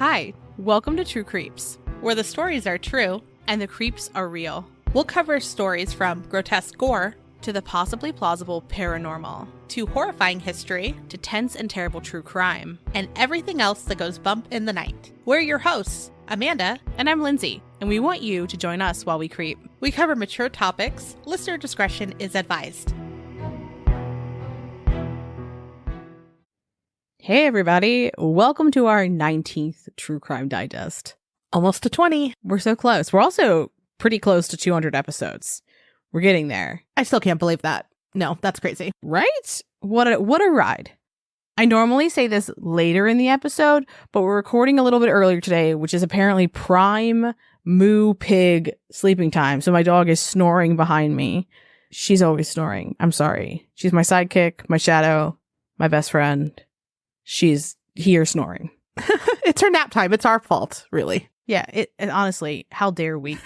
Hi, welcome to True Creeps, where the stories are true and the creeps are real. We'll cover stories from grotesque gore to the possibly plausible paranormal, to horrifying history, to tense and terrible true crime, and everything else that goes bump in the night. We're your hosts, Amanda. And I'm Lindsay, and we want you to join us while we creep. We cover mature topics. Listener discretion is advised. Hey everybody, welcome to our 19th True Crime Digest. Almost to 20. We're so close. We're also pretty close to 200 episodes. We're getting there. I still can't believe that. No, that's crazy. Right? What a ride. I normally say this later in the episode, but we're recording a little bit earlier today, which is apparently prime moo pig sleeping time. So my dog is snoring behind me. She's always snoring. I'm sorry. She's my sidekick, my shadow, my best friend. She's here snoring. It's her nap time. It's our fault, really. Yeah, and honestly, how dare we?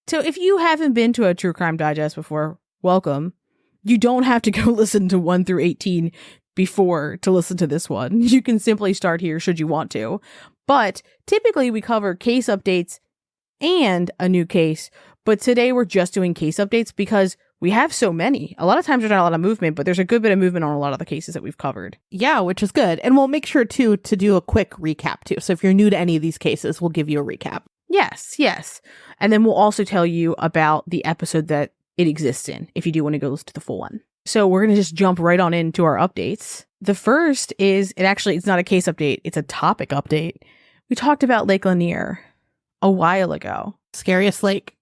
So if you haven't been to a True Crime Digest before, welcome. You don't have to go listen to 1 through 18 before to listen to this one. You can simply start here should you want to. But typically we cover case updates and a new case. But today we're just doing case updates because we have so many. A lot of times there's not a lot of movement, but there's a good bit of movement on a lot of the cases that we've covered. Yeah, which is good. And we'll make sure, too, to do a quick recap, too. So if you're new to any of these cases, we'll give you a recap. Yes. And then we'll also tell you about the episode that it exists in, if you do want to go listen to the full one. So we're going to just jump right on into our updates. The first is, it's not a case update, it's a topic update. We talked about Lake Lanier a while ago. Scariest lake.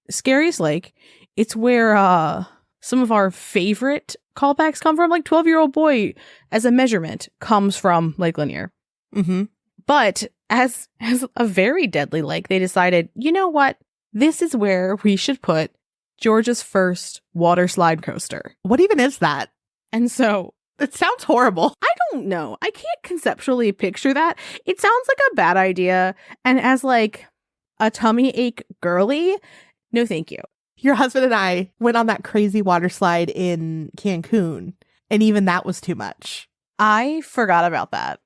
It's where some of our favorite callbacks come from, like 12-year-old boy as a measurement comes from Lake Lanier. Mm-hmm. But as a very deadly lake, they decided, you know what? This is where we should put Georgia's first water slide coaster. What even is that? And so it sounds horrible. I don't know. I can't conceptually picture that. It sounds like a bad idea. And as like a tummy ache girly, no thank you. Your husband and I went on that crazy water slide in Cancun, and even that was too much. I forgot about that.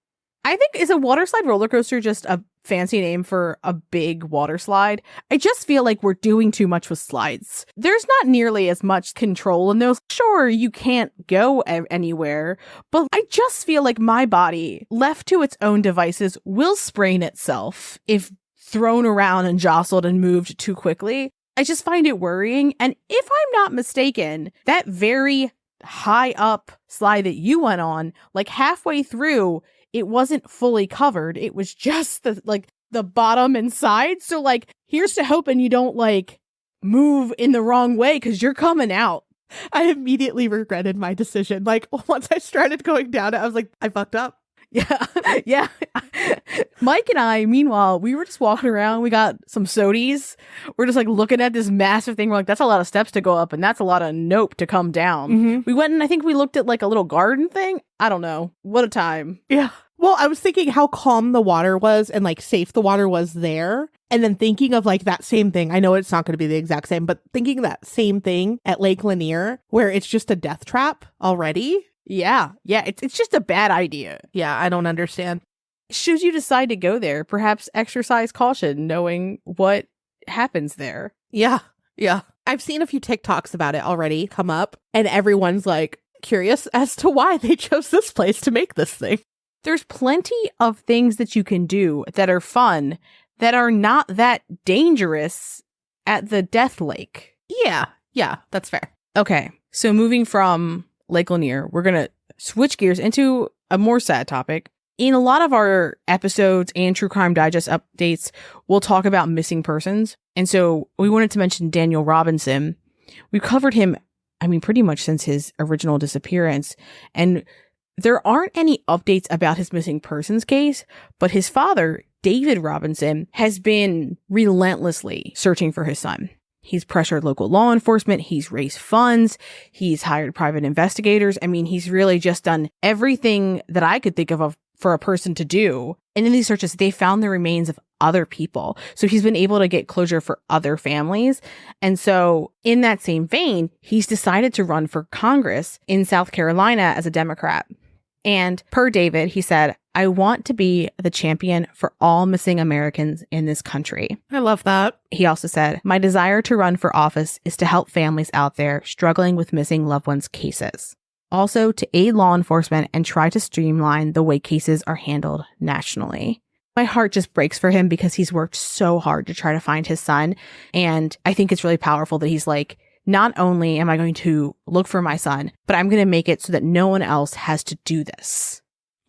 I think, is a water slide roller coaster just a fancy name for a big water slide? I just feel like we're doing too much with slides. There's not nearly as much control in those. Sure, you can't go anywhere, but I just feel like my body, left to its own devices, will sprain itself if thrown around and jostled and moved too quickly. I just find it worrying. And if I'm not mistaken, that very high up slide that you went on, like halfway through, it wasn't fully covered. It was just the bottom and side. So like, here's to hoping you don't like move in the wrong way because you're coming out. I immediately regretted my decision. Like once I started going down it, I was like, I fucked up. Yeah. Mike and I, meanwhile, we were just walking around. We got some sodies. We're just like looking at this massive thing. We're like, that's a lot of steps to go up, and that's a lot of nope to come down. Mm-hmm. We went and I think we looked at like a little garden thing. I don't know. What a time. Yeah. Well, I was thinking how calm the water was and like safe the water was there. And then thinking of like that same thing. I know it's not going to be the exact same, but thinking that same thing at Lake Lanier where it's just a death trap already. Yeah, it's just a bad idea. Yeah, I don't understand. Should you decide to go there, perhaps exercise caution knowing what happens there. Yeah. I've seen a few TikToks about it already come up, and everyone's like curious as to why they chose this place to make this thing. There's plenty of things that you can do that are fun that are not that dangerous at the Death Lake. Yeah, that's fair. Okay, so moving from Lake Lanier, we're going to switch gears into a more sad topic. In a lot of our episodes and True Crime Digest updates, we'll talk about missing persons. And so we wanted to mention Daniel Robinson. We've covered him, pretty much since his original disappearance. And there aren't any updates about his missing persons case, but his father, David Robinson, has been relentlessly searching for his son. He's pressured local law enforcement. He's raised funds. He's hired private investigators. He's really just done everything that I could think of for a person to do. And in these searches, they found the remains of other people. So he's been able to get closure for other families. And so in that same vein, he's decided to run for Congress in South Carolina as a Democrat. And per David, he said, I want to be the champion for all missing Americans in this country. I love that. He also said, my desire to run for office is to help families out there struggling with missing loved ones cases. Also to aid law enforcement and try to streamline the way cases are handled nationally. My heart just breaks for him because he's worked so hard to try to find his son. And I think it's really powerful that he's like, not only am I going to look for my son, but I'm going to make it so that no one else has to do this.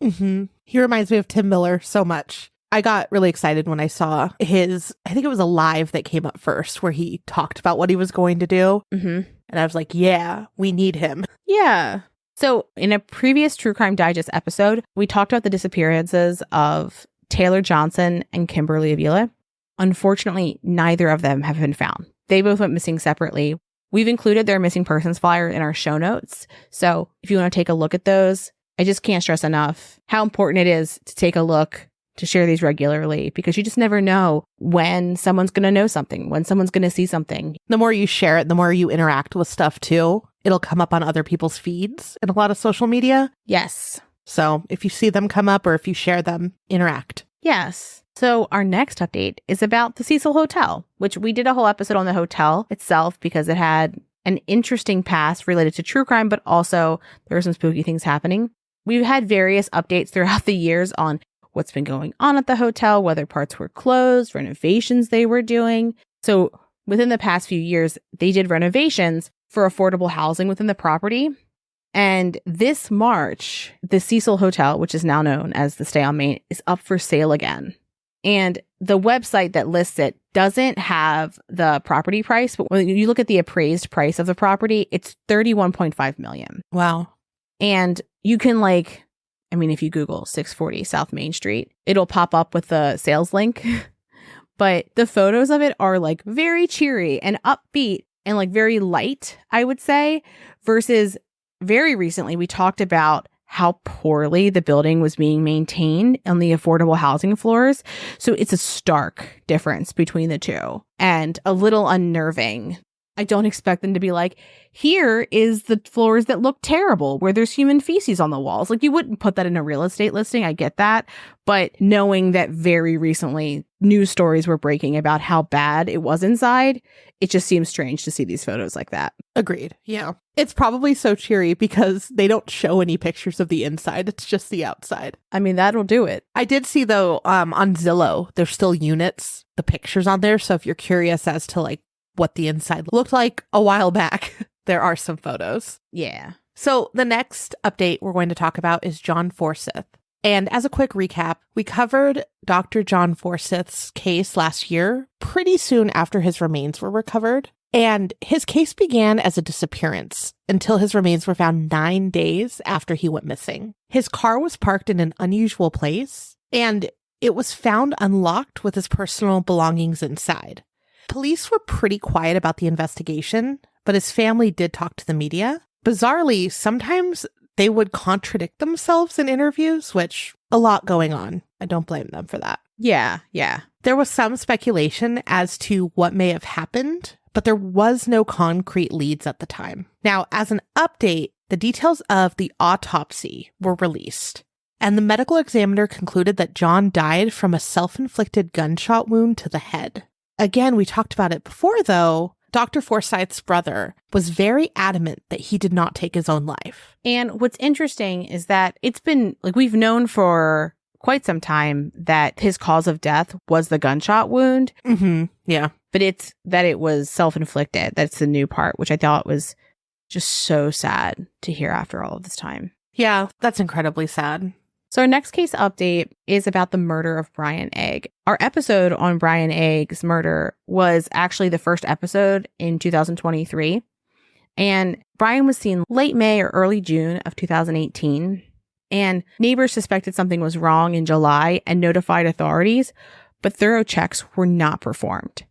Mm-hmm. He reminds me of Tim Miller so much. I got really excited when I saw his, I think it was a live that came up first where he talked about what he was going to do. Mm-hmm. And I was like, yeah, we need him. Yeah. So in a previous True Crime Digest episode, we talked about the disappearances of Taylor Johnson and Kimberly Avila. Unfortunately, neither of them have been found. They both went missing separately. We've included their missing persons flyer in our show notes. So if you want to take a look at those, I just can't stress enough how important it is to take a look, to share these regularly, because you just never know when someone's going to know something, when someone's going to see something. The more you share it, the more you interact with stuff too. It'll come up on other people's feeds in a lot of social media. Yes. So if you see them come up or if you share them, interact. Yes. So our next update is about the Cecil Hotel, which we did a whole episode on the hotel itself because it had an interesting past related to true crime, but also there were some spooky things happening. We've had various updates throughout the years on what's been going on at the hotel, whether parts were closed, renovations they were doing. So within the past few years, they did renovations for affordable housing within the property. And this March, the Cecil Hotel, which is now known as the Stay on Main, is up for sale again. And the website that lists it doesn't have the property price, but when you look at the appraised price of the property, it's $31.5 million. Wow. And you can if you Google 640 South Main Street, it'll pop up with the sales link. But the photos of it are like very cheery and upbeat and like very light, I would say, versus very recently we talked about how poorly the building was being maintained on the affordable housing floors. So it's a stark difference between the two and a little unnerving. I don't expect them to be like, here is the floors that look terrible where there's human feces on the walls. Like, you wouldn't put that in a real estate listing. I get that. But knowing that very recently news stories were breaking about how bad it was inside, it just seems strange to see these photos like that. Agreed. Yeah. It's probably so cheery because they don't show any pictures of the inside. It's just the outside. I mean, that'll do it. I did see, though, on Zillow, there's still units, the pictures on there. So if you're curious as to like what the inside looked like a while back, there are some photos. Yeah. So the next update we're going to talk about is John Forsyth. And as a quick recap, we covered Dr. John Forsyth's case last year, pretty soon after his remains were recovered. And his case began as a disappearance until his remains were found 9 days after he went missing. His car was parked in an unusual place, and it was found unlocked with his personal belongings inside. Police were pretty quiet about the investigation, but his family did talk to the media. Bizarrely, sometimes they would contradict themselves in interviews, which a lot going on. I don't blame them for that. Yeah. There was some speculation as to what may have happened, but there was no concrete leads at the time. Now, as an update, the details of the autopsy were released, and the medical examiner concluded that John died from a self-inflicted gunshot wound to the head. Again, we talked about it before, though. Dr. Forsyth's brother was very adamant that he did not take his own life. And what's interesting is that it's been, we've known for quite some time that his cause of death was the gunshot wound. Mm-hmm. Yeah. But it's that it was self-inflicted. That's the new part, which I thought was just so sad to hear after all of this time. Yeah, that's incredibly sad. So our next case update is about the murder of Brian Egg. Our episode on Brian Egg's murder was actually the first episode in 2023. And Brian was seen late May or early June of 2018. And neighbors suspected something was wrong in July and notified authorities, but thorough checks were not performed.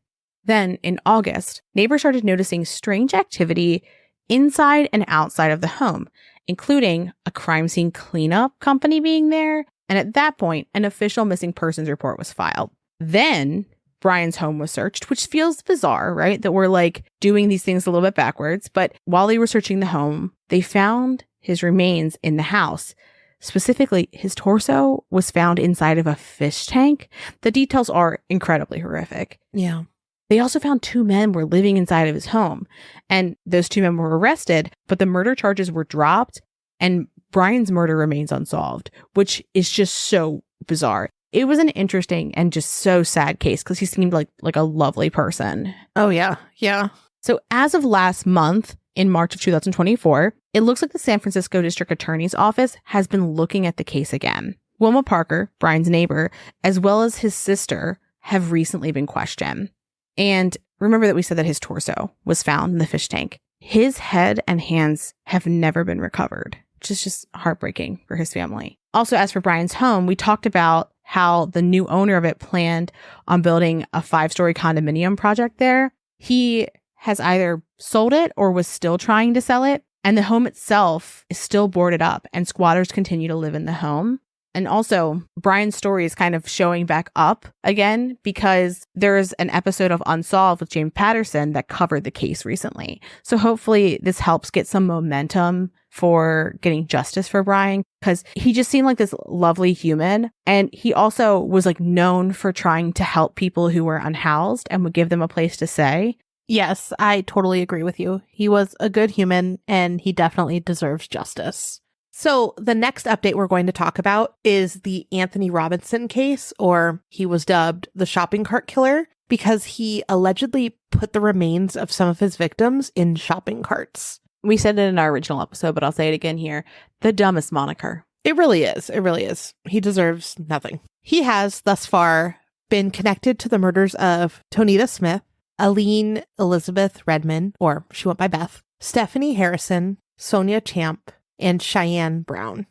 Then in August, neighbors started noticing strange activity inside and outside of the home, including a crime scene cleanup company being there. And at that point, an official missing persons report was filed. Then Brian's home was searched, which feels bizarre, right? That we're doing these things a little bit backwards. But while they were searching the home, they found his remains in the house. Specifically, his torso was found inside of a fish tank. The details are incredibly horrific. Yeah. They also found 2 men were living inside of his home, and those 2 men were arrested, but the murder charges were dropped, and Brian's murder remains unsolved, which is just so bizarre. It was an interesting and just so sad case because he seemed like a lovely person. Oh, yeah. Yeah. So as of last month, in March of 2024, it looks like the San Francisco District Attorney's Office has been looking at the case again. Wilma Parker, Brian's neighbor, as well as his sister, have recently been questioned. And remember that we said that his torso was found in the fish tank. His head and hands have never been recovered, which is just heartbreaking for his family. Also, as for Brian's home, we talked about how the new owner of it planned on building a 5-story condominium project there. He has either sold it or was still trying to sell it. And the home itself is still boarded up and squatters continue to live in the home. And also, Brian's story is kind of showing back up again because there's an episode of Unsolved with James Patterson that covered the case recently. So hopefully this helps get some momentum for getting justice for Brian because he just seemed like this lovely human. And he also was like known for trying to help people who were unhoused and would give them a place to stay. Yes, I totally agree with you. He was a good human and he definitely deserves justice. So the next update we're going to talk about is the Anthony Robinson case, or he was dubbed the shopping cart killer because he allegedly put the remains of some of his victims in shopping carts. We said it in our original episode, but I'll say it again here. The dumbest moniker. It really is. It really is. He deserves nothing. He has thus far been connected to the murders of Tonita Smith, Aline Elizabeth Redmond, or she went by Beth, Stephanie Harrison, Sonia Champ, and Cheyenne Brown.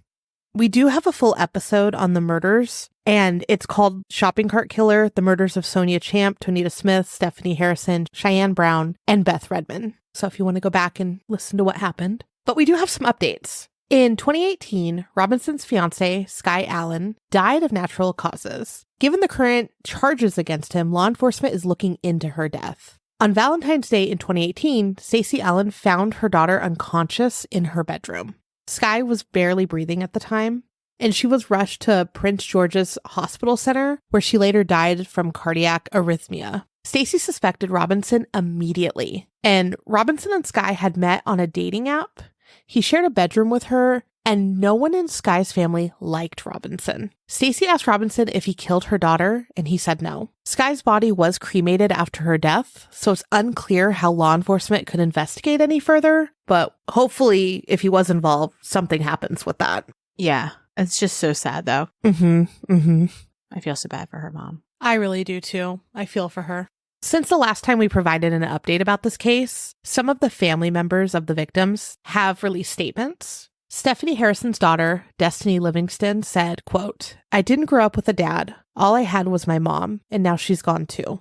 We do have a full episode on the murders, and it's called Shopping Cart Killer, The Murders of Sonia Champ, Tonita Smith, Stephanie Harrison, Cheyenne Brown, and Beth Redmond. So if you want to go back and listen to what happened. But we do have some updates. In 2018, Robinson's fiance, Sky Allen, died of natural causes. Given the current charges against him, law enforcement is looking into her death. On Valentine's Day in 2018, Stacey Allen found her daughter unconscious in her bedroom. Sky was barely breathing at the time, and she was rushed to Prince George's Hospital Center, where she later died from cardiac arrhythmia. Stacey suspected Robinson immediately, and Robinson and Sky had met on a dating app. He shared a bedroom with her, and no one in Sky's family liked Robinson. Stacey asked Robinson if he killed her daughter, and he said no. Sky's body was cremated after her death, so it's unclear how law enforcement could investigate any further, but hopefully, if he was involved, something happens with that. Yeah, it's just so sad, though. I feel so bad for her mom. I really do, too. I feel for her. Since the last time we provided an update about this case, some of the family members of the victims have released statements. Stephanie Harrison's daughter, Destiny Livingston, said, quote, "I didn't grow up with a dad. All I had was my mom, and now she's gone too."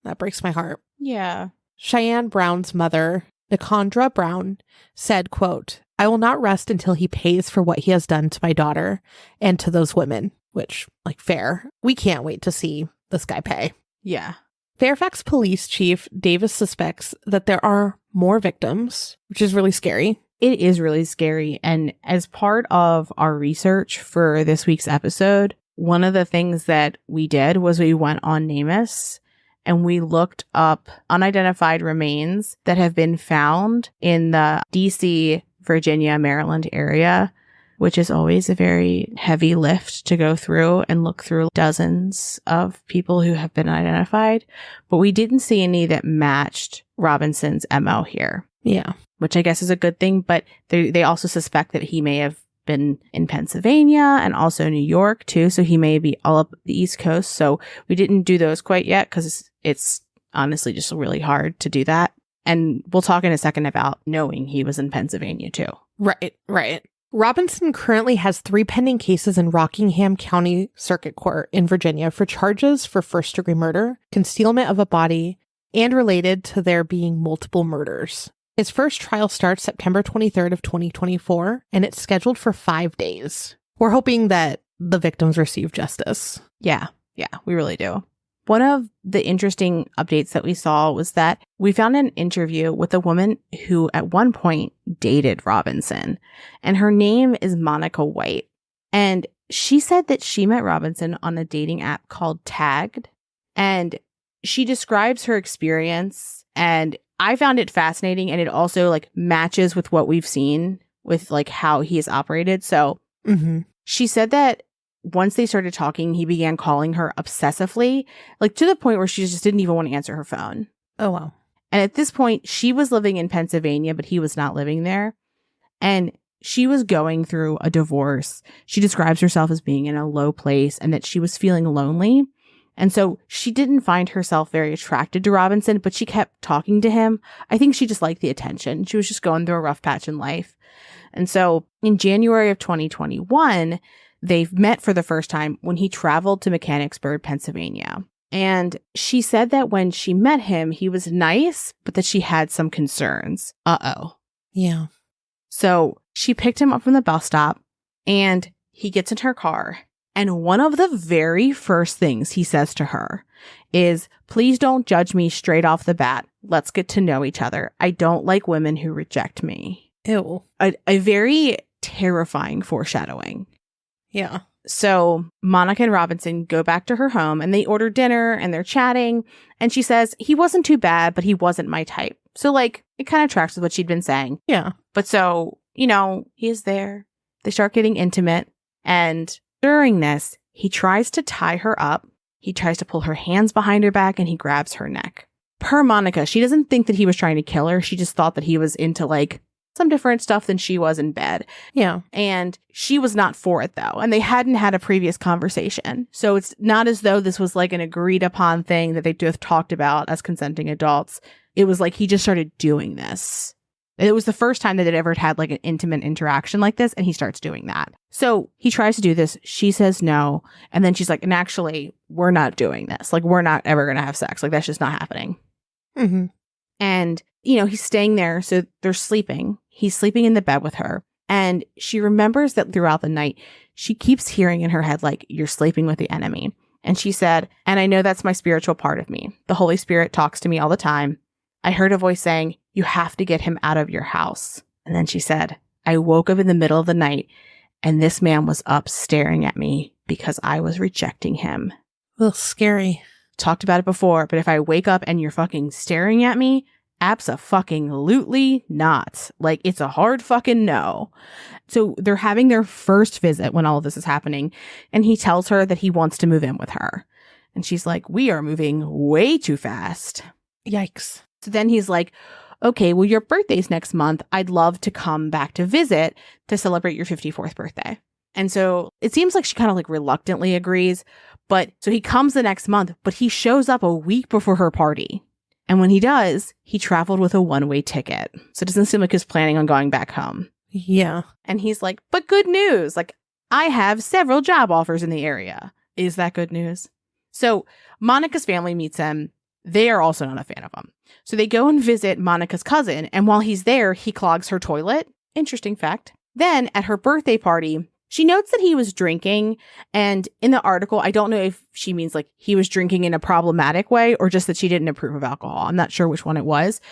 That breaks my heart. Yeah. Cheyenne Brown's mother, Nicondra Brown, said, quote, "I will not rest until he pays for what he has done to my daughter and to those women," which, like, fair. We can't wait to see this guy pay. Yeah. Fairfax Police Chief Davis suspects that there are more victims, which is really scary. It is really scary. And as part of our research for this week's episode, one of the things that we did was we went on NamUs and we looked up unidentified remains that have been found in the DC, Virginia, Maryland area, which is always a very heavy lift to go through and look through dozens of people who have been identified. But we didn't see any that matched Robinson's MO here. Yeah. Which I guess is a good thing, but they also suspect that he may have been in Pennsylvania and also New York too, so he may be all up the East Coast. So we didn't do those quite yet because it's honestly just really hard to do that. And we'll talk in a second about knowing he was in Pennsylvania too. Right. Robinson currently has 3 pending cases in Rockingham County Circuit Court in Virginia for charges for first-degree murder, concealment of a body, and related to there being multiple murders. His first trial starts September 23rd of 2024, and it's scheduled for 5 days. We're hoping that the victims receive justice. Yeah, we really do. One of the interesting updates that we saw was that we found an interview with a woman who at one point dated Robinson, and her name is Monica White. And she said that she met Robinson on a dating app called Tagged. And she describes her experience, and I found it fascinating, and it also like matches with what we've seen with like how he has operated. So she said that once they started talking, he began calling her obsessively, like to the point where she just didn't even want to answer her phone. Oh, wow. And at this point, she was living in Pennsylvania, but he was not living there. And she was going through a divorce. She describes herself as being in a low place and that she was feeling lonely. And so she didn't find herself very attracted to Robinson, but she kept talking to him. I think she just liked the attention. She was just going through a rough patch in life. And so in January of 2021, they met for the first time when he traveled to Mechanicsburg, Pennsylvania. And she said that when she met him, he was nice, but that she had some concerns. Uh-oh. Yeah. So she picked him up from the bus stop, and he gets in her car. And one of the very first things he says to her is, "Please don't judge me straight off the bat. Let's get to know each other. I don't like women who reject me." Ew. A very terrifying foreshadowing. Yeah. So Monica and Robinson go back to her home, and they order dinner, and they're chatting. And she says, he wasn't too bad, but he wasn't my type. So like, it kind of tracks with what she'd been saying. Yeah. But so, you know, he is there. They start getting intimate. And during this, he tries to tie her up. He tries to pull her hands behind her back, and he grabs her neck. Per Monica, she doesn't think that he was trying to kill her. She just thought that he was into like some different stuff than she was in bed. Yeah. And she was not for it though. And they hadn't had a previous conversation. So it's not as though this was like an agreed upon thing that they both talked about as consenting adults. It was like he just started doing this. It was the first time that they'd ever had like an intimate interaction like this, and he starts doing that. So he tries to do this. She says no. And then she's like, and actually, we're not doing this. Like, we're not ever going to have sex. Like, that's just not happening. And, you know, he's staying there. So they're sleeping. He's sleeping in the bed with her. And she remembers that throughout the night, she keeps hearing in her head, like, you're sleeping with the enemy. And she said, and I know that's my spiritual part of me. The Holy Spirit talks to me all the time. I heard a voice saying, you have to get him out of your house. And then she said, I woke up in the middle of the night, and this man was up staring at me because I was rejecting him. Ugh, scary. Talked about it before, but if I wake up and you're fucking staring at me, abso-fucking-lutely not. Like, it's a hard fucking no. So they're having their first visit when all of this is happening, and he tells her that he wants to move in with her. And she's like, we are moving way too fast. Yikes. So then he's like, okay, well, your birthday's next month. I'd love to come back to visit to celebrate your 54th birthday. And so it seems like she kind of like reluctantly agrees. But so he comes the next month, but he shows up a week before her party. And when he does, he traveled with a one-way ticket. So it doesn't seem like he's planning on going back home. Yeah. And he's like, but good news. Like, I have several job offers in the area. Is that good news? So Monica's family meets him. They are also not a fan of him. So they go and visit Monica's cousin. And while he's there, he clogs her toilet. Interesting fact. Then at her birthday party, she notes that he was drinking. And in the article, I don't know if she means like he was drinking in a problematic way or just that she didn't approve of alcohol. I'm not sure which one it was.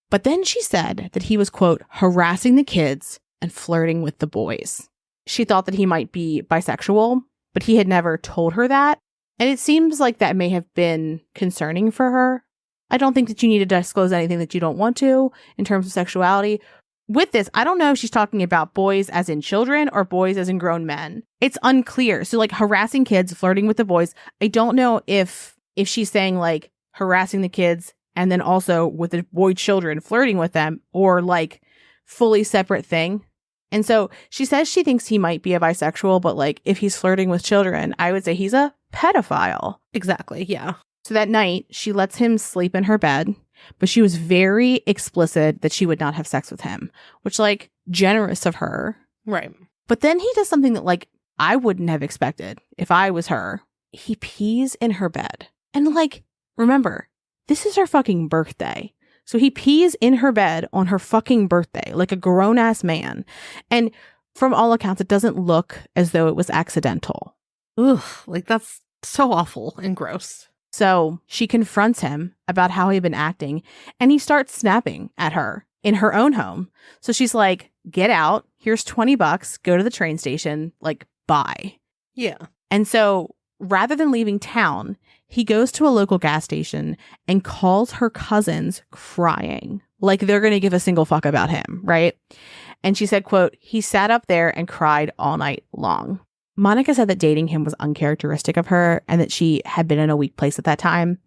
But then she said that he was, quote, harassing the kids and flirting with the boys. She thought that he might be bisexual, but he had never told her that. And it seems like that may have been concerning for her. I don't think that you need to disclose anything that you don't want to in terms of sexuality. With this, I don't know if she's talking about boys as in children or boys as in grown men. It's unclear. So like harassing kids, flirting with the boys. I don't know if she's saying like harassing the kids and then also with the boy children flirting with them or like fully separate thing. And so she says she thinks he might be a bisexual, but like if he's flirting with children, I would say he's a pedophile. Exactly. Yeah. So that night, she lets him sleep in her bed, but she was very explicit that she would not have sex with him, which, like, generous of her. Right. But then he does something that, like, I wouldn't have expected if I was her. He pees in her bed. And, like, remember, this is her fucking birthday. So he pees in her bed on her fucking birthday, like a grown-ass man. And from all accounts, it doesn't look as though it was accidental. Ugh, like, that's so awful and gross. So she confronts him about how he'd been acting, and he starts snapping at her in her own home. So she's like, get out. Here's $20. Go to the train station. Like, by. Yeah. And so rather than leaving town, he goes to a local gas station and calls her cousins crying, like they're going to give a single fuck about him, right? And she said, quote, "He sat up there and cried all night long." Monica said that dating him was uncharacteristic of her and that she had been in a weak place at that time.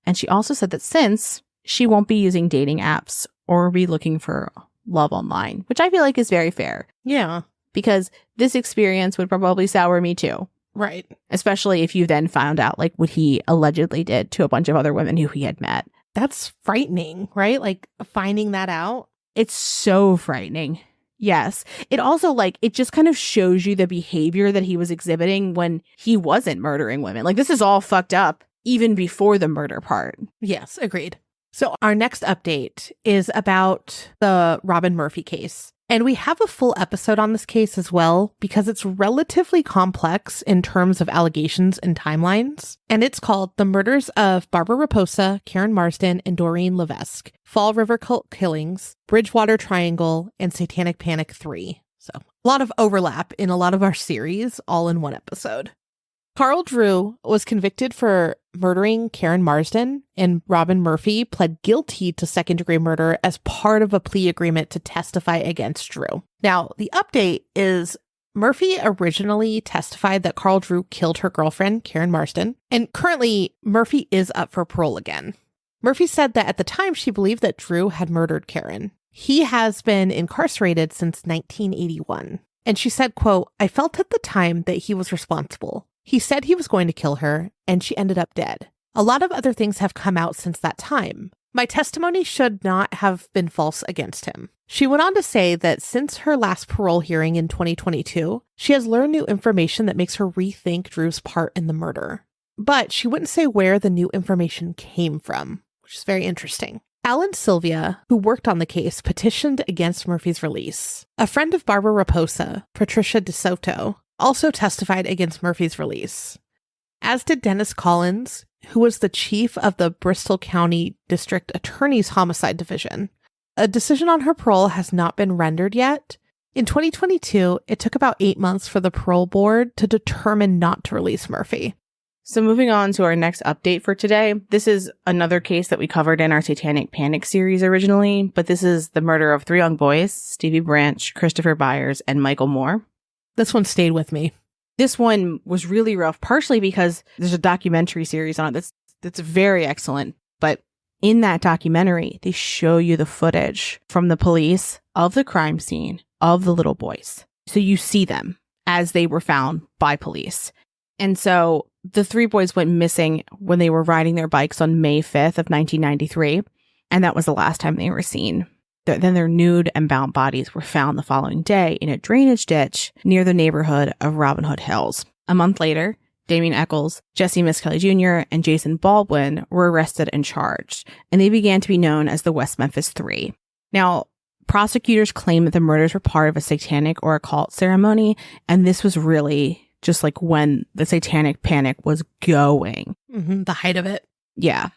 And she also said that since she won't be using dating apps or be looking for love online, which I feel like is very fair. Yeah. Because this experience would probably sour me too. Right. Especially if you then found out like what he allegedly did to a bunch of other women who he had met. That's frightening, right? Like finding that out. It's so frightening. Yes. It also like, it just kind of shows you the behavior that he was exhibiting when he wasn't murdering women. Like this is all fucked up even before the murder part. Yes, agreed. So our next update is about the Robin Murphy case. And we have a full episode on this case as well, because it's relatively complex in terms of allegations and timelines. And it's called The Murders of Barbara Raposa, Karen Marsden, and Doreen Levesque, Fall River Cult Killings, Bridgewater Triangle, and Satanic Panic 3. So a lot of overlap in a lot of our series, all in one episode. Carl Drew was convicted for murdering Karen Marsden, and Robin Murphy pled guilty to second-degree murder as part of a plea agreement to testify against Drew. Now, the update is Murphy originally testified that Carl Drew killed her girlfriend, Karen Marsden, and currently Murphy is up for parole again. Murphy said that at the time she believed that Drew had murdered Karen. He has been incarcerated since 1981. And she said, quote, "I felt at the time that he was responsible. He said he was going to kill her, and she ended up dead. A lot of other things have come out since that time. My testimony should not have been false against him." She went on to say that since her last parole hearing in 2022, she has learned new information that makes her rethink Drew's part in the murder. But she wouldn't say where the new information came from, which is very interesting. Alan Sylvia, who worked on the case, petitioned against Murphy's release. A friend of Barbara Raposa, Patricia DeSoto, also testified against Murphy's release, as did Dennis Collins, who was the chief of the Bristol County District Attorney's Homicide Division. A decision on her parole has not been rendered yet. In 2022, it took about 8 months for the parole board to determine not to release Murphy. So moving on to our next update for today, this is another case that we covered in our Satanic Panic series originally, but this is the murder of 3 young boys, Stevie Branch, Christopher Byers, and Michael Moore. This one stayed with me. This one was really rough, partially because there's a documentary series on it that's very excellent. But in that documentary, they show you the footage from the police of the crime scene of the little boys. So you see them as they were found by police. And so the 3 boys went missing when they were riding their bikes on May 5th of 1993. And that was the last time they were seen. Then their nude and bound bodies were found the following day in a drainage ditch near the neighborhood of Robin Hood Hills. A month later, Damien Echols, Jessie Misskelley Jr., and Jason Baldwin were arrested and charged, and they began to be known as the West Memphis 3. Now, prosecutors claim that the murders were part of a satanic or occult ceremony, and this was really just like when the Satanic Panic was going. The height of it. Yeah.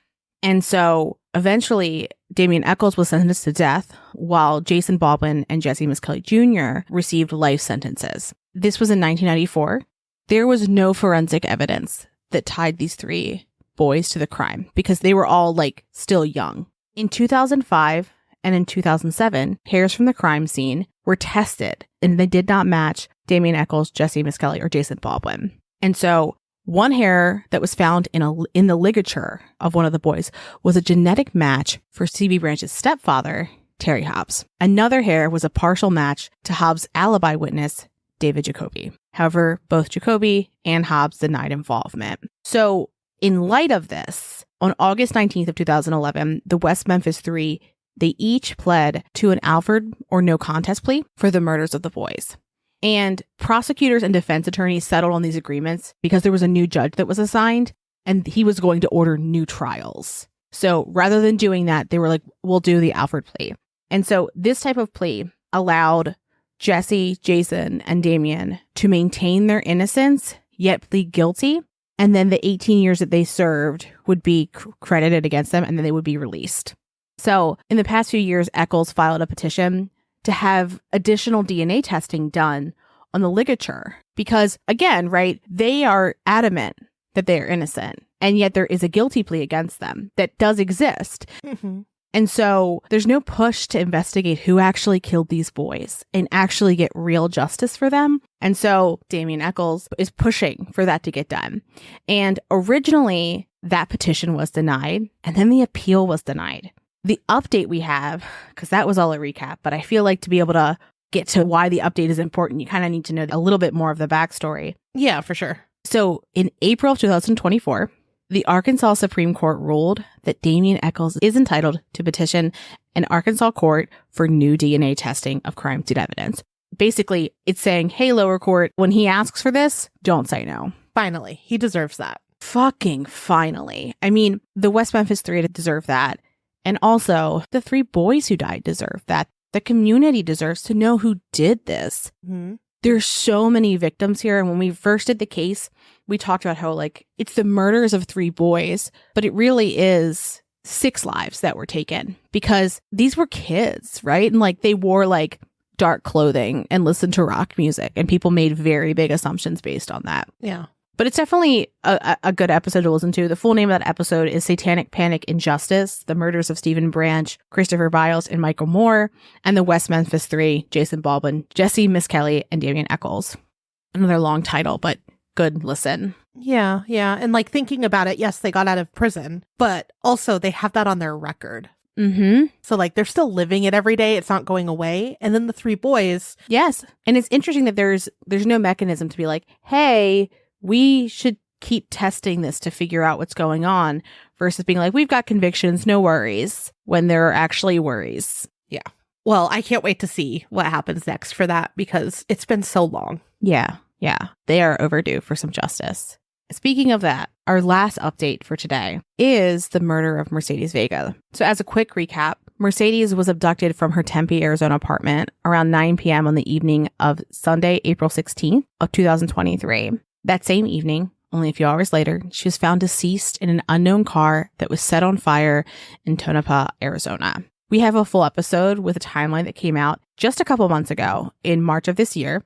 And so eventually, Damien Echols was sentenced to death, while Jason Baldwin and Jessie Misskelley Jr. received life sentences. This was in 1994. There was no forensic evidence that tied these 3 boys to the crime because they were all like still young. In 2005 and in 2007, hairs from the crime scene were tested and they did not match Damien Echols, Jessie Misskelley, or Jason Baldwin. And so one hair that was found in the ligature of one of the boys was a genetic match for Stevie Branch's stepfather, Terry Hobbs. Another hair was a partial match to Hobbs' alibi witness, David Jacoby. However, both Jacoby and Hobbs denied involvement. So in light of this, on August 19th of 2011, the West Memphis 3, they each pled to an Alford or no contest plea for the murders of the boys. And prosecutors and defense attorneys settled on these agreements because there was a new judge that was assigned and he was going to order new trials. So rather than doing that, they were like, we'll do the Alford plea. And so this type of plea allowed Jessie, Jason, and Damien to maintain their innocence, yet plead guilty. And then the 18 years that they served would be credited against them and then they would be released. So in the past few years, Echols filed a petition to have additional DNA testing done on the ligature. Because again, right, they are adamant that they are innocent. And yet there is a guilty plea against them that does exist. Mm-hmm. And so there's no push to investigate who actually killed these boys and actually get real justice for them. And so Damien Echols is pushing for that to get done. And originally that petition was denied, and then the appeal was denied. The update we have, because that was all a recap, but I feel like to be able to get to why the update is important, you kind of need to know a little bit more of the backstory. Yeah, for sure. So in April of 2024, the Arkansas Supreme Court ruled that Damien Echols is entitled to petition an Arkansas court for new DNA testing of crime scene evidence. Basically, it's saying, hey, lower court, when he asks for this, don't say no. Finally, he deserves that. Fucking finally. I mean, the West Memphis 3 deserve that. And also, the 3 boys who died deserve that. The community deserves to know who did this. Mm-hmm. There's so many victims here. And when we first did the case, we talked about how, like, it's the murders of 3 boys, but it really is 6 lives that were taken because these were kids, right? And like, they wore like dark clothing and listened to rock music, and people made very big assumptions based on that. Yeah. But it's definitely a good episode to listen to. The full name of that episode is Satanic Panic Injustice, The Murders of Stevie Branch, Christopher Byers, and Michael Moore, and the West Memphis 3, Jason Baldwin, Jessie Misskelley, and Damien Echols. Another long title, but good listen. Yeah, yeah. And like thinking about it, yes, they got out of prison, but also they have that on their record. Mm-hmm. So like they're still living it every day. It's not going away. And then the 3 boys. Yes. And it's interesting that there's no mechanism to be like, hey, we should keep testing this to figure out what's going on versus being like, we've got convictions, no worries, when there are actually worries. Yeah. Well, I can't wait to see what happens next for that because it's been so long. Yeah. Yeah. They are overdue for some justice. Speaking of that, our last update for today is the murder of Mercedes Vega. So as a quick recap, Mercedes was abducted from her Tempe, Arizona apartment around 9 p.m. on the evening of Sunday, April 16th of 2023. That same evening, only a few hours later, she was found deceased in an unknown car that was set on fire in Tonopah, Arizona. We have a full episode with a timeline that came out just a couple months ago in March of this year.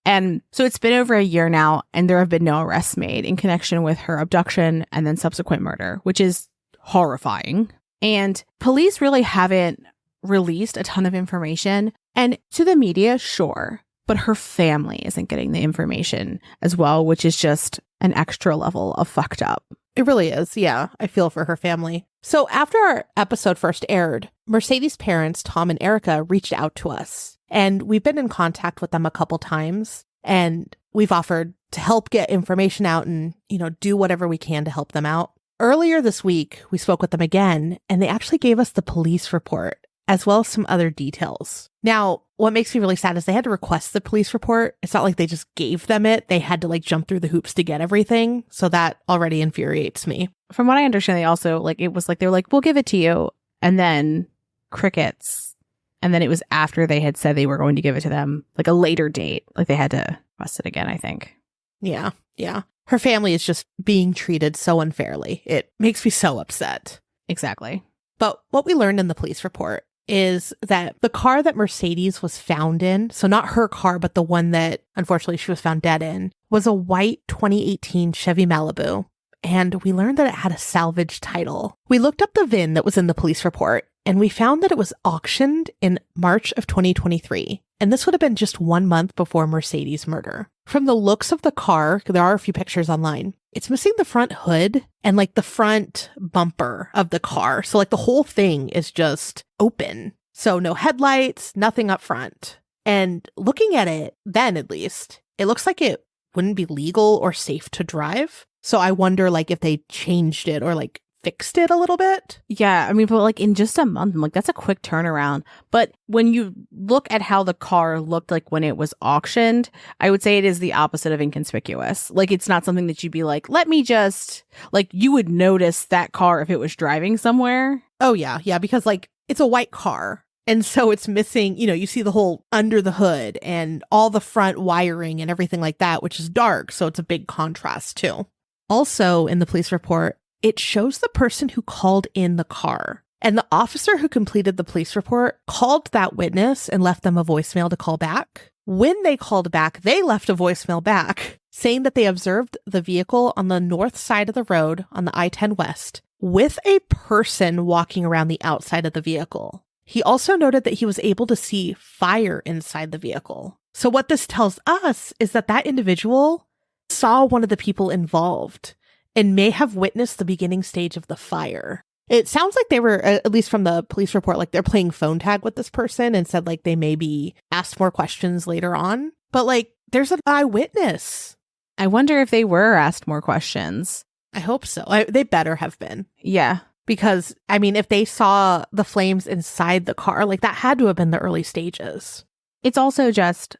And so it's been over a year now, and there have been no arrests made in connection with her abduction and then subsequent murder, which is horrifying. And police really haven't released a ton of information. And to the media, sure. But her family isn't getting the information as well, which is just an extra level of fucked up. It really is. Yeah, I feel for her family. So after our episode first aired, Mercedes' parents, Tom and Erica, reached out to us. And we've been in contact with them a couple times. And we've offered to help get information out and, do whatever we can to help them out. Earlier this week, we spoke with them again, and they actually gave us the police report, as well as some other details. Now, what makes me really sad is they had to request the police report. It's not like they just gave them it. They had to jump through the hoops to get everything. So that already infuriates me. From what I understand, they also it was they were like, we'll give it to you. And then crickets. And then it was after they had said they were going to give it to them, a later date. They had to request it again, I think. Yeah. Yeah. Her family is just being treated so unfairly. It makes me so upset. Exactly. But what we learned in the police report is that the car that Mercedes was found in, so not her car, but the one that unfortunately she was found dead in, was a white 2018 Chevy Malibu. And we learned that it had a salvage title. We looked up the VIN that was in the police report, and we found that it was auctioned in March of 2023. And this would have been just 1 month before Mercedes' murder. From the looks of the car, there are a few pictures online, it's missing the front hood and the front bumper of the car. So the whole thing is just open. So no headlights, nothing up front. And looking at it, then at least, it looks like it wouldn't be legal or safe to drive. So I wonder if they changed it or fixed it a little bit. Yeah, I mean, but in just a month, I'm that's a quick turnaround. But when you look at how the car looked when it was auctioned, I would say it is the opposite of inconspicuous. It's not something that you'd be let me just, you would notice that car if it was driving somewhere. Oh, yeah. Yeah, because it's a white car. And so it's missing, you see the whole under the hood and all the front wiring and everything like that, which is dark. So it's a big contrast too. Also in the police report, it shows the person who called in the car. And the officer who completed the police report called that witness and left them a voicemail to call back. When they called back, they left a voicemail back saying that they observed the vehicle on the north side of the road on the I-10 West with a person walking around the outside of the vehicle. He also noted that he was able to see fire inside the vehicle. So what this tells us is that that individual saw one of the people involved and may have witnessed the beginning stage of the fire. It sounds like they were, at least from the police report, like they're playing phone tag with this person and said like they may be asked more questions later on. But like there's an eyewitness. I wonder if they were asked more questions. I hope so. They better have been. Yeah. Because, I mean, if they saw the flames inside the car, like that had to have been the early stages. It's also just,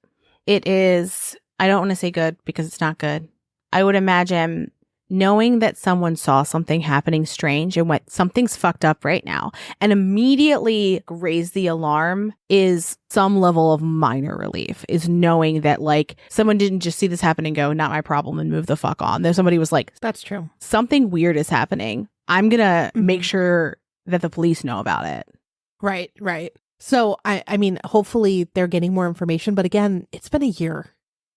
it is, I don't want to say good because it's not good. I would imagine knowing that someone saw something happening strange and went, something's fucked up right now, and immediately raise the alarm is some level of minor relief, is knowing that like someone didn't just see this happen and go, not my problem, and move the fuck on. There's somebody was like, that's true. Something weird is happening. I'm going to make sure that the police know about it. Right, right. So, I mean, hopefully they're getting more information. But again, it's been a year.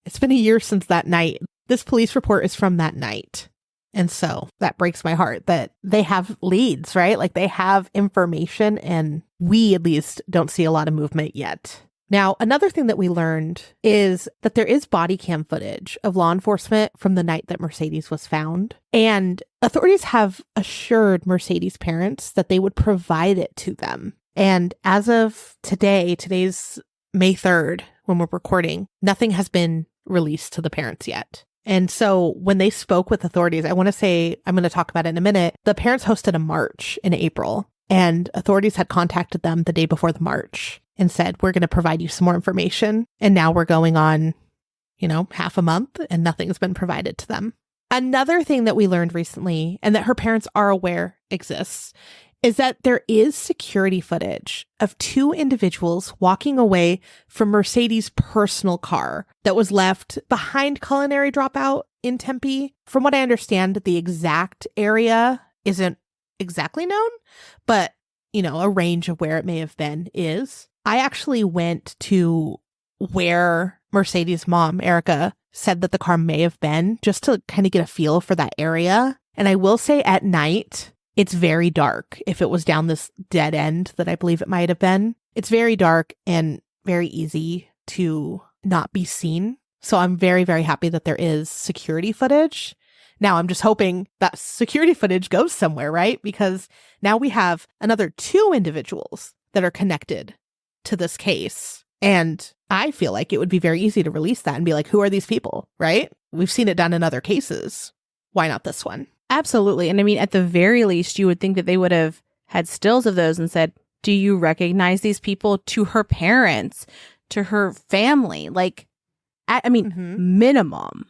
It's been a year since that night. This police report is from that night. And so that breaks my heart that they have leads, right? Like they have information and we at least don't see a lot of movement yet. Now, another thing that we learned is that there is body cam footage of law enforcement from the night that Mercedes was found. And authorities have assured Mercedes' parents that they would provide it to them. And as of today, today's May 3rd, when we're recording, nothing has been released to the parents yet. And so when they spoke with authorities, I want to say, I'm going to talk about it in a minute, the parents hosted a march in April. And authorities had contacted them the day before the march and said, we're going to provide you some more information. And now we're going on, half a month and nothing's been provided to them. Another thing that we learned recently and that her parents are aware exists is that there is security footage of two individuals walking away from Mercedes' personal car that was left behind Culinary Dropout in Tempe. From what I understand, the exact area isn't exactly known, but, a range of where it may have been is. I actually went to where Mercedes' mom, Erica, said that the car may have been, just to kind of get a feel for that area. And I will say at night, it's very dark. If it was down this dead end that I believe it might have been, it's very dark and very easy to not be seen. So I'm very, very happy that there is security footage. Now I'm just hoping that security footage goes somewhere, right? Because now we have another two individuals that are connected to this case. And I feel like it would be very easy to release that and be like, who are these people, right? We've seen it done in other cases. Why not this one? Absolutely. And I mean, at the very least, you would think that they would have had stills of those and said, do you recognize these people? To her parents, to her family? Like, minimum.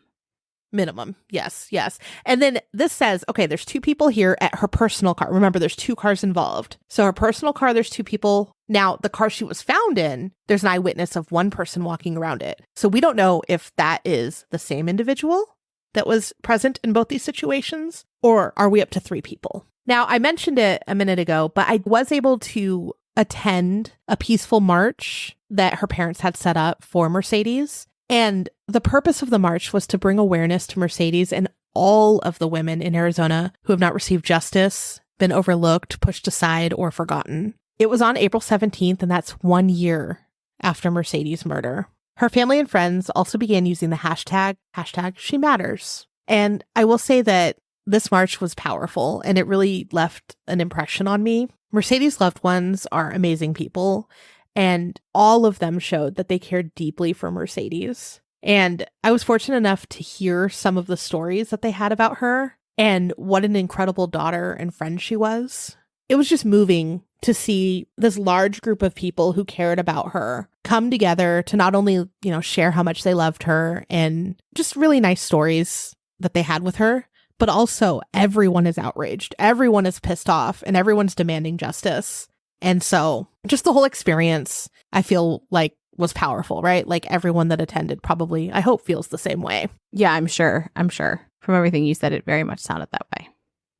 Minimum. Yes. Yes. And then this says, okay, there's two people here at her personal car. Remember, there's two cars involved. So her personal car, there's two people. Now, the car she was found in, there's an eyewitness of one person walking around it. So we don't know if that is the same individual that was present in both these situations, or are we up to three people? Now, I mentioned it a minute ago, but I was able to attend a peaceful march that her parents had set up for Mercedes. And the purpose of the march was to bring awareness to Mercedes and all of the women in Arizona who have not received justice, been overlooked, pushed aside, or forgotten. It was on April 17th, and that's 1 year after Mercedes' murder. Her family and friends also began using the hashtag #SheMatters. And I will say that this march was powerful, and it really left an impression on me. Mercedes' loved ones are amazing people, and all of them showed that they cared deeply for Mercedes. And I was fortunate enough to hear some of the stories that they had about her and what an incredible daughter and friend she was. It was just moving to see this large group of people who cared about her come together to not only, share how much they loved her and just really nice stories that they had with her, but also everyone is outraged. Everyone is pissed off and everyone's demanding justice. And so just the whole experience, I feel like was powerful, right? Like everyone that attended probably, I hope, feels the same way. Yeah, I'm sure. From everything you said, it very much sounded that way.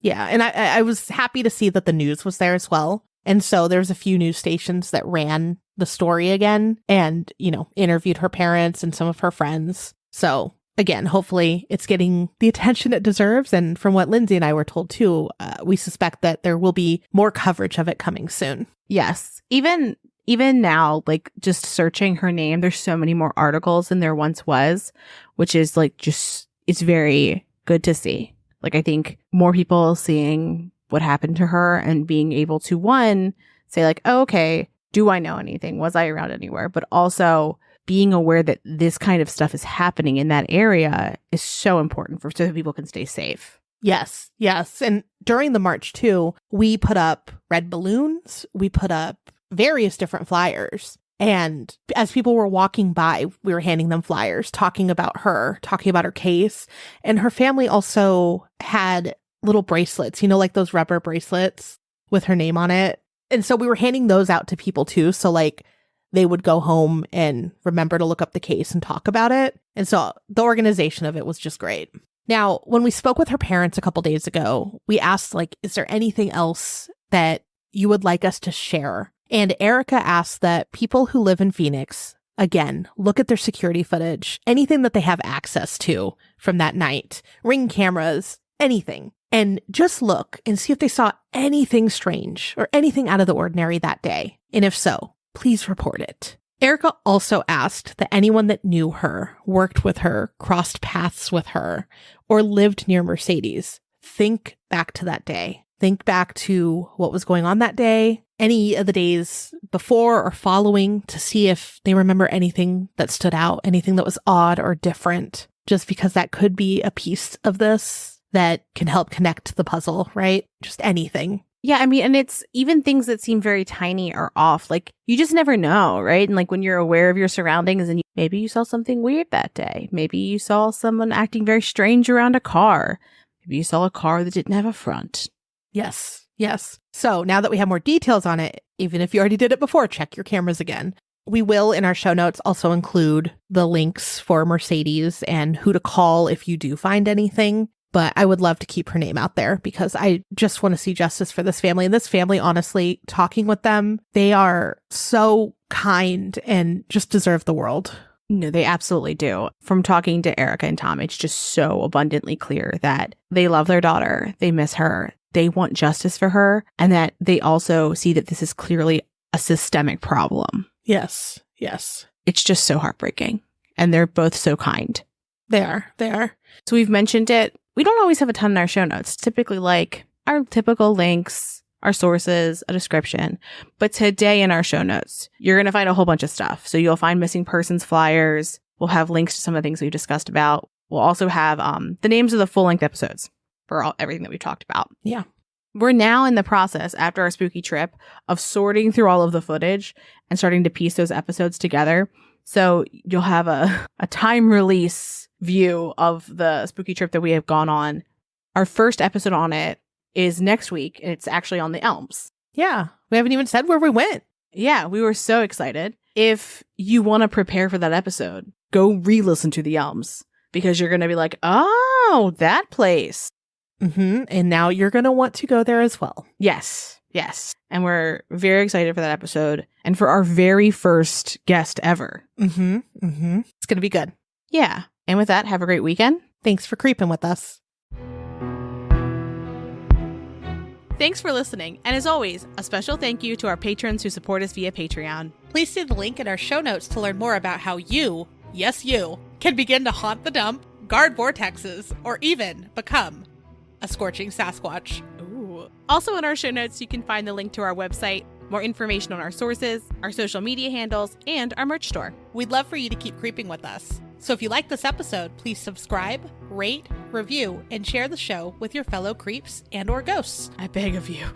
Yeah. And I was happy to see that the news was there as well. And so there's a few news stations that ran the story again and, interviewed her parents and some of her friends. So again, hopefully it's getting the attention it deserves. And from what Lindsay and I were told too, we suspect that there will be more coverage of it coming soon. Yes. Even now, like just searching her name, there's so many more articles than there once was, which is like it's very good to see. Like, I think more people seeing what happened to her and being able to, one, say like, oh, okay, do I know anything? Was I around anywhere? But also being aware that this kind of stuff is happening in that area is so important so that people can stay safe. Yes. And during the march too, we put up red balloons. We put up various different flyers. And as people were walking by, we were handing them flyers, talking about her case. And her family also had little bracelets, like those rubber bracelets with her name on it. And so we were handing those out to people too. So like they would go home and remember to look up the case and talk about it. And so the organization of it was just great. Now, when we spoke with her parents a couple days ago, we asked, like, is there anything else that you would like us to share? And Erica asked that people who live in Phoenix, again, look at their security footage, anything that they have access to from that night, Ring cameras, anything. And just look and see if they saw anything strange or anything out of the ordinary that day. And if so, please report it. Erica also asked that anyone that knew her, worked with her, crossed paths with her, or lived near Mercedes, think back to that day. Think back to what was going on that day, any of the days before or following, to see if they remember anything that stood out, anything that was odd or different, just because that could be a piece of this that can help connect the puzzle, right? Just anything. Yeah, I mean, and it's even things that seem very tiny or off. Like, you just never know, right? And like when you're aware of your surroundings and maybe you saw something weird that day. Maybe you saw someone acting very strange around a car. Maybe you saw a car that didn't have a front. Yes. So now that we have more details on it, even if you already did it before, check your cameras again. We will, in our show notes, also include the links for Mercedes and who to call if you do find anything. But I would love to keep her name out there because I just want to see justice for this family. And this family, honestly, talking with them, they are so kind and just deserve the world. No, they absolutely do. From talking to Erica and Tom, it's just so abundantly clear that they love their daughter. They miss her. They want justice for her. And that they also see that this is clearly a systemic problem. Yes. It's just so heartbreaking. And they're both so kind. They are. So we've mentioned it. We don't always have a ton in our show notes. Typically like our typical links, our sources, a description. But today in our show notes, you're going to find a whole bunch of stuff. So you'll find missing persons flyers. We'll have links to some of the things we've discussed about. We'll also have the names of the full-length episodes for everything that we've talked about. Yeah. We're now in the process, after our spooky trip, of sorting through all of the footage and starting to piece those episodes together. So you'll have a time release view of the spooky trip that we have gone on. Our first episode on it is next week, and it's actually on the Elms. Yeah. We haven't even said where we went. Yeah, we were so excited. If you want to prepare for that episode, go re-listen to the Elms, because you're going to be like, oh, that place. Mm-hmm. And now you're going to want to go there as well. Yes. And we're very excited for that episode and for our very first guest ever. Mm-hmm. It's going to be good. Yeah. And with that, have a great weekend. Thanks for creeping with us. Thanks for listening. And as always, a special thank you to our patrons who support us via Patreon. Please see the link in our show notes to learn more about how you, yes you, can begin to haunt the dump, guard vortexes, or even become a scorching Sasquatch. Ooh. Also in our show notes, you can find the link to our website, more information on our sources, our social media handles, and our merch store. We'd love for you to keep creeping with us. So if you like this episode, please subscribe, rate, review, and share the show with your fellow creeps and or ghosts. I beg of you.